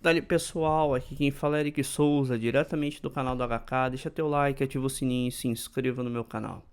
Dali pessoal, aqui quem fala é Eric Souza, diretamente do canal do HK. Deixa teu like, ativa o sininho e se inscreva no meu canal.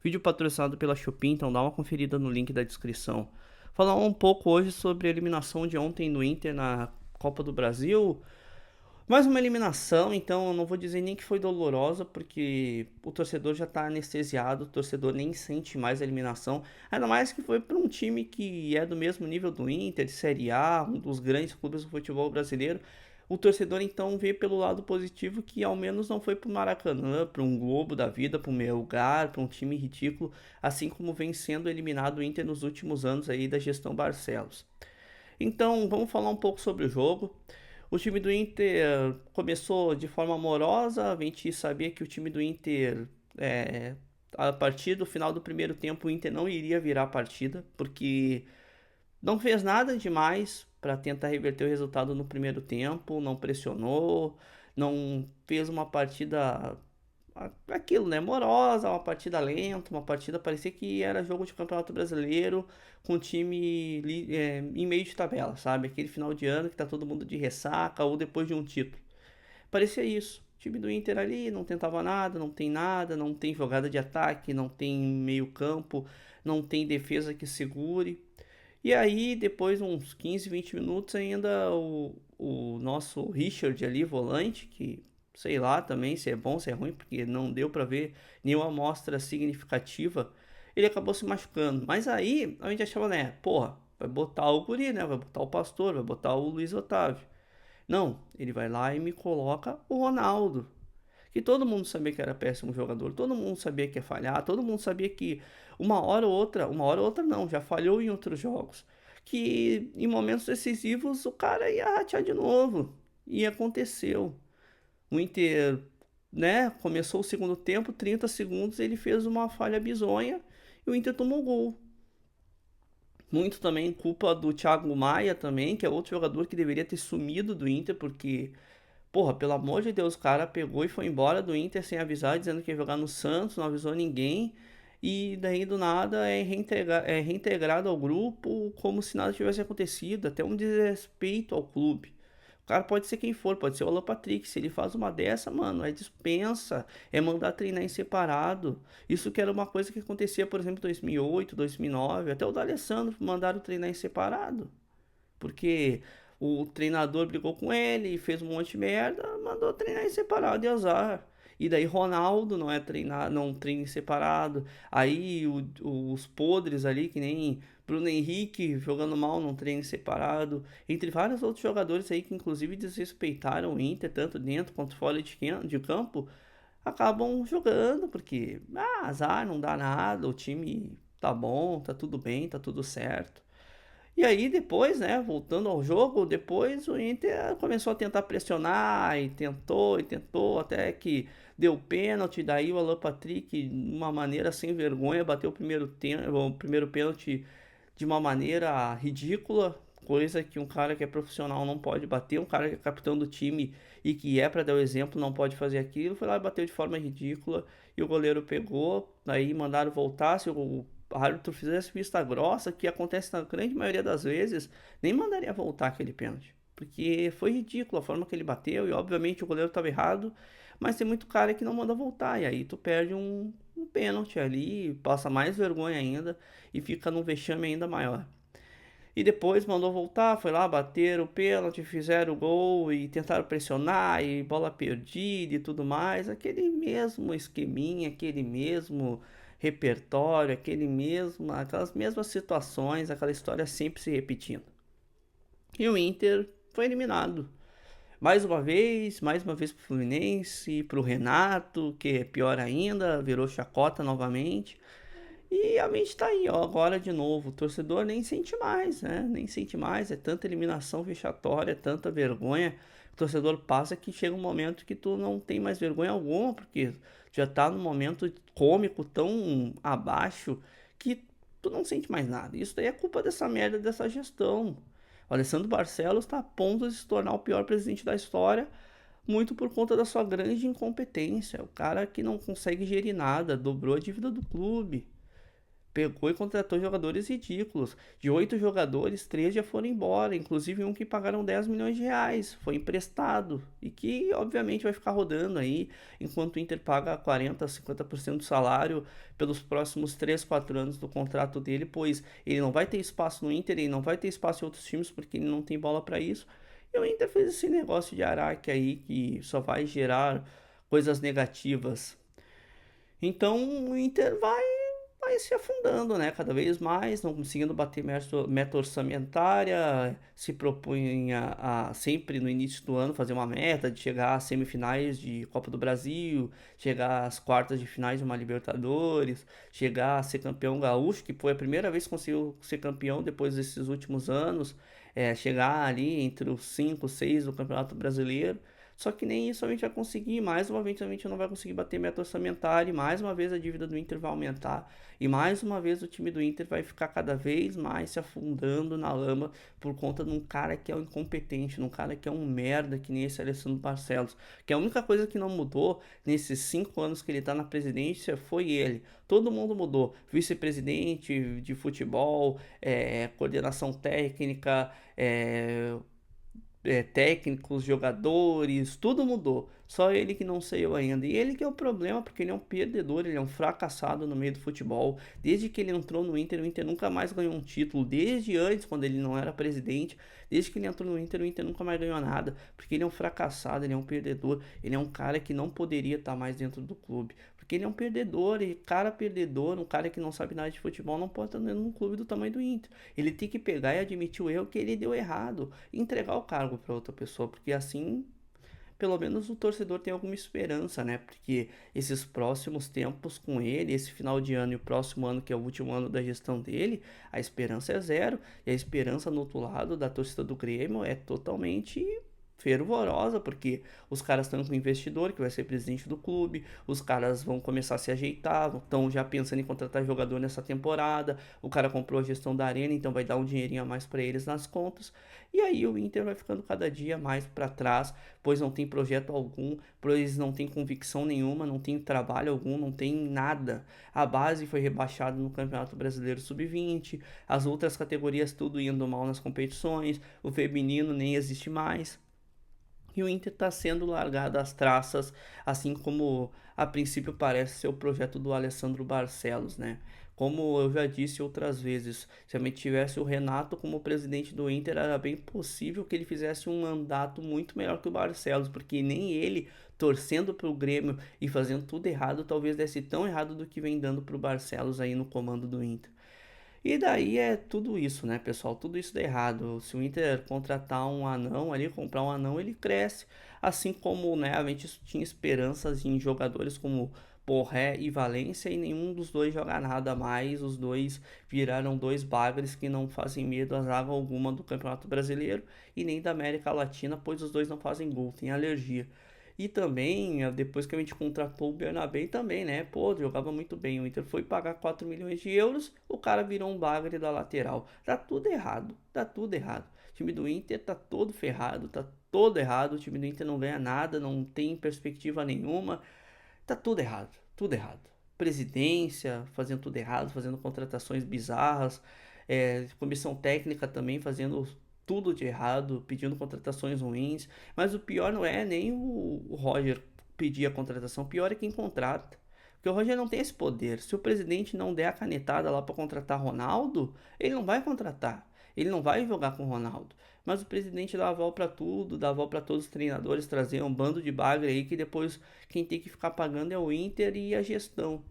Vídeo patrocinado pela Shopee, então dá uma conferida no link da descrição. Falar um pouco hoje sobre a eliminação de ontem do Inter na Copa do Brasil. Mais uma eliminação, então eu não vou dizer nem que foi dolorosa, porque o torcedor já está anestesiado, o torcedor nem sente mais a eliminação. Ainda mais que foi para um time que é do mesmo nível do Inter, de Série A, um dos grandes clubes do futebol brasileiro. O torcedor então vê pelo lado positivo que ao menos não foi para o Maracanã, para um Globo da vida, para um Melgar, para um time ridículo, assim como vem sendo eliminado o Inter nos últimos anos aí da gestão Barcelos. Então vamos falar um pouco sobre o jogo. O time do Inter começou de forma amorosa, a gente sabia que o time do Inter, a partir do final do primeiro tempo, o Inter não iria virar a partida, porque não fez nada demais para tentar reverter o resultado no primeiro tempo, não pressionou, não fez uma partida aquilo, né? Morosa, uma partida lenta, uma partida parecia que era jogo de Campeonato Brasileiro com o time em meio de tabela, sabe? Aquele final de ano que tá todo mundo de ressaca ou depois de um título. Parecia isso. O time do Inter ali não tentava nada, não tem jogada de ataque, não tem meio campo, não tem defesa que segure. E aí, depois uns 15, 20 minutos, ainda o nosso Richard ali, volante, que sei lá também se é bom, se é ruim, porque não deu para ver nenhuma amostra significativa, ele acabou se machucando. Mas aí a gente achava, né, porra, vai botar o guri, né, vai botar o Pastor, vai botar o Luiz Otávio. Não, ele vai lá e me coloca o Ronaldo, que todo mundo sabia que era péssimo jogador, todo mundo sabia que ia falhar, todo mundo sabia que uma hora ou outra não, já falhou em outros jogos, que em momentos decisivos o cara ia ratear de novo, e aconteceu. O Inter, né, começou o segundo tempo, 30 segundos, ele fez uma falha bizonha e o Inter tomou gol. Muito também culpa do Thiago Maia também, que é outro jogador que deveria ter sumido do Inter, porque porra, pelo amor de Deus, o cara pegou e foi embora do Inter sem avisar, dizendo que ia jogar no Santos, não avisou ninguém. E daí do nada é reintegrado ao grupo como se nada tivesse acontecido, até um desrespeito ao clube. O cara pode ser quem for, pode ser o Alan Patrick. Se ele faz uma dessa, mano, é dispensa, é mandar treinar em separado. Isso que era uma coisa que acontecia, por exemplo, em 2008, 2009, até o D'Alessandro mandaram treinar em separado. Porque o treinador brigou com ele, fez um monte de merda, mandou treinar em separado e azar. E daí Ronaldo não é treinar, não treina em separado. Aí os podres ali, que nem Bruno Henrique jogando mal, não treina em separado. Entre vários outros jogadores aí que inclusive desrespeitaram o Inter, tanto dentro quanto fora de campo, acabam jogando, porque azar, não dá nada, o time tá bom, tá tudo bem, tá tudo certo. E aí depois, né, voltando ao jogo, depois o Inter começou a tentar pressionar e tentou, até que deu pênalti, daí o Alan Patrick, de uma maneira sem vergonha, bateu o primeiro pênalti de uma maneira ridícula, coisa que um cara que é profissional não pode bater, um cara que é capitão do time e que é para dar o exemplo não pode fazer aquilo, foi lá e bateu de forma ridícula e o goleiro pegou, daí mandaram voltar, se o árbitro fizesse vista grossa, que acontece na grande maioria das vezes, nem mandaria voltar aquele pênalti. Porque foi ridículo a forma que ele bateu e obviamente o goleiro estava errado, mas tem muito cara que não manda voltar e aí tu perde um pênalti ali, passa mais vergonha ainda e fica num vexame ainda maior. E depois mandou voltar, foi lá, bateram o pênalti, fizeram o gol e tentaram pressionar e bola perdida e tudo mais. Aquele mesmo esqueminha, aquele mesmo repertório, aquelas mesmas situações, aquela história sempre se repetindo. E o Inter foi eliminado. Mais uma vez pro Fluminense, pro Renato, que é pior ainda, virou chacota novamente. E a mente tá aí, ó, agora de novo. O torcedor nem sente mais, né? Nem sente mais. É tanta eliminação vexatória, é tanta vergonha. O torcedor passa que chega um momento que tu não tem mais vergonha alguma, porque já tá num momento cômico tão abaixo que tu não sente mais nada. Isso daí é culpa dessa merda dessa gestão. O Alessandro Barcelos está a ponto de se tornar o pior presidente da história, muito por conta da sua grande incompetência. O cara que não consegue gerir nada, dobrou a dívida do clube. Pegou e contratou jogadores ridículos. De 8 jogadores, 3 já foram embora, inclusive um que pagaram 10 milhões de reais, foi emprestado e que obviamente vai ficar rodando aí, enquanto o Inter paga 40, 50% do salário pelos próximos 3, 4 anos do contrato dele, pois ele não vai ter espaço no Inter, ele não vai ter espaço em outros times porque ele não tem bola para isso. E o Inter fez esse negócio de Araque aí que só vai gerar coisas negativas. Então o Inter vai se afundando, né? Cada vez mais, não conseguindo bater meta orçamentária, se propunha a sempre no início do ano fazer uma meta de chegar às semifinais de Copa do Brasil, chegar às quartas de finais de uma Libertadores, chegar a ser campeão gaúcho, que foi a primeira vez que conseguiu ser campeão depois desses últimos anos, chegar ali entre os 5, 6 do Campeonato Brasileiro. Só que nem isso a gente vai conseguir. Mais uma vez a gente não vai conseguir bater meta orçamentária. E mais uma vez a dívida do Inter vai aumentar. E mais uma vez o time do Inter vai ficar cada vez mais se afundando na lama por conta de um cara que é um incompetente, de um cara que é um merda, que nem esse Alessandro Barcelos. Que a única coisa que não mudou nesses 5 anos que ele tá na presidência foi ele. Todo mundo mudou. Vice-presidente de futebol, coordenação técnica, técnicos, jogadores, tudo mudou. Só ele que não saiu ainda. E ele que é o problema, porque ele é um perdedor, ele é um fracassado no meio do futebol. Desde que ele entrou no Inter, o Inter nunca mais ganhou um título. Desde antes, quando ele não era presidente, desde que ele entrou no Inter, o Inter nunca mais ganhou nada. Porque ele é um fracassado, ele é um perdedor, ele é um cara que não poderia estar mais dentro do clube. Porque ele é um perdedor, e cara perdedor, um cara que não sabe nada de futebol, não pode estar dentro de um clube do tamanho do Inter. Ele tem que pegar e admitir o erro que ele deu errado, e entregar o cargo para outra pessoa, porque assim, pelo menos o torcedor tem alguma esperança, né? Porque esses próximos tempos com ele, esse final de ano e o próximo ano, que é o último ano da gestão dele, a esperança é zero. E a esperança no outro lado da torcida do Grêmio é totalmente fervorosa, porque os caras estão com um investidor que vai ser presidente do clube, os caras vão começar a se ajeitar, estão já pensando em contratar jogador nessa temporada, o cara comprou a gestão da arena, então vai dar um dinheirinho a mais para eles nas contas, e aí o Inter vai ficando cada dia mais para trás, pois não tem projeto algum, pois não tem convicção nenhuma, não tem trabalho algum, não tem nada. A base foi rebaixada no Campeonato Brasileiro Sub-20, as outras categorias tudo indo mal nas competições, o feminino nem existe mais. E o Inter está sendo largado às traças, assim como a princípio parece ser o projeto do Alessandro Barcelos, né? Como eu já disse outras vezes, se a gente tivesse o Renato como presidente do Inter, era bem possível que ele fizesse um mandato muito melhor que o Barcelos, porque nem ele, torcendo para o Grêmio e fazendo tudo errado, talvez desse tão errado do que vem dando para o Barcelos aí no comando do Inter. E daí é tudo isso, né, pessoal? Tudo isso dá errado. Se o Inter contratar um anão ali, comprar um anão, ele cresce. Assim como, né, a gente tinha esperanças em jogadores como Borré e Valência e nenhum dos dois joga nada mais. Os dois viraram dois bagres que não fazem medo a zaga alguma do Campeonato Brasileiro e nem da América Latina, pois os dois não fazem gol, têm alergia. E também, depois que a gente contratou o Bernabé também, né? Pô, jogava muito bem. O Inter foi pagar 4 milhões de euros, o cara virou um bagre da lateral. Tá tudo errado, tá tudo errado. O time do Inter tá todo ferrado, tá todo errado. O time do Inter não ganha nada, não tem perspectiva nenhuma. Tá tudo errado, tudo errado. Presidência fazendo tudo errado, fazendo contratações bizarras. Comissão técnica também fazendo tudo de errado, pedindo contratações ruins. Mas o pior não é nem o Roger pedir a contratação, o pior é quem contrata. Porque o Roger não tem esse poder. Se o presidente não der a canetada lá para contratar Ronaldo, ele não vai contratar. Ele não vai jogar com o Ronaldo. Mas o presidente dá a volta para tudo, dá a volta para todos os treinadores, trazer um bando de bagre aí que depois quem tem que ficar pagando é o Inter e a gestão.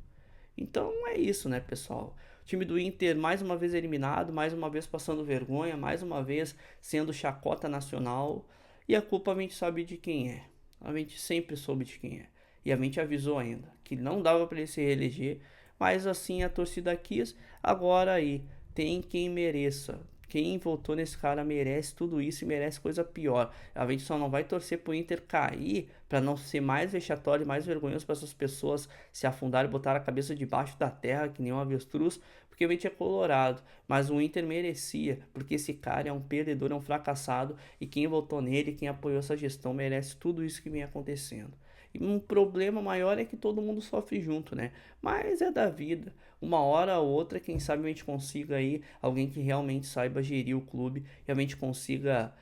Então é isso, né, pessoal? O time do Inter mais uma vez eliminado, mais uma vez passando vergonha, mais uma vez sendo chacota nacional. E a culpa a gente sabe de quem é. A gente sempre soube de quem é. E a gente avisou ainda que não dava para ele se reeleger, mas assim a torcida quis. Agora aí, tem quem mereça. Quem votou nesse cara merece tudo isso e merece coisa pior. A gente só não vai torcer pro Inter cair para não ser mais vexatório e mais vergonhoso para essas pessoas se afundarem e botar a cabeça debaixo da terra que nem um avestruz, porque a gente é colorado. Mas o Inter merecia, porque esse cara é um perdedor, é um fracassado e quem votou nele, quem apoiou essa gestão merece tudo isso que vem acontecendo. E um problema maior é que todo mundo sofre junto, né? Mas é da vida. Uma hora ou outra, quem sabe a gente consiga aí alguém que realmente saiba gerir o clube, realmente consiga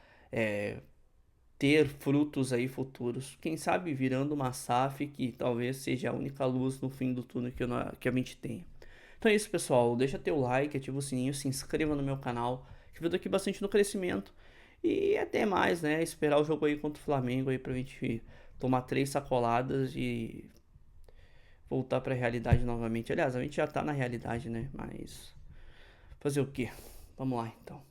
ter frutos aí futuros. Quem sabe virando uma SAF que talvez seja a única luz no fim do túnel que a gente tem. Então é isso, pessoal. Deixa teu like, ativa o sininho, se inscreva no meu canal, que ajuda aqui bastante no crescimento. E até mais, né? Esperar o jogo aí contra o Flamengo aí pra gente tomar 3 sacoladas e voltar pra realidade novamente. Aliás, a gente já tá na realidade, né? Mas fazer o quê? Vamos lá, então.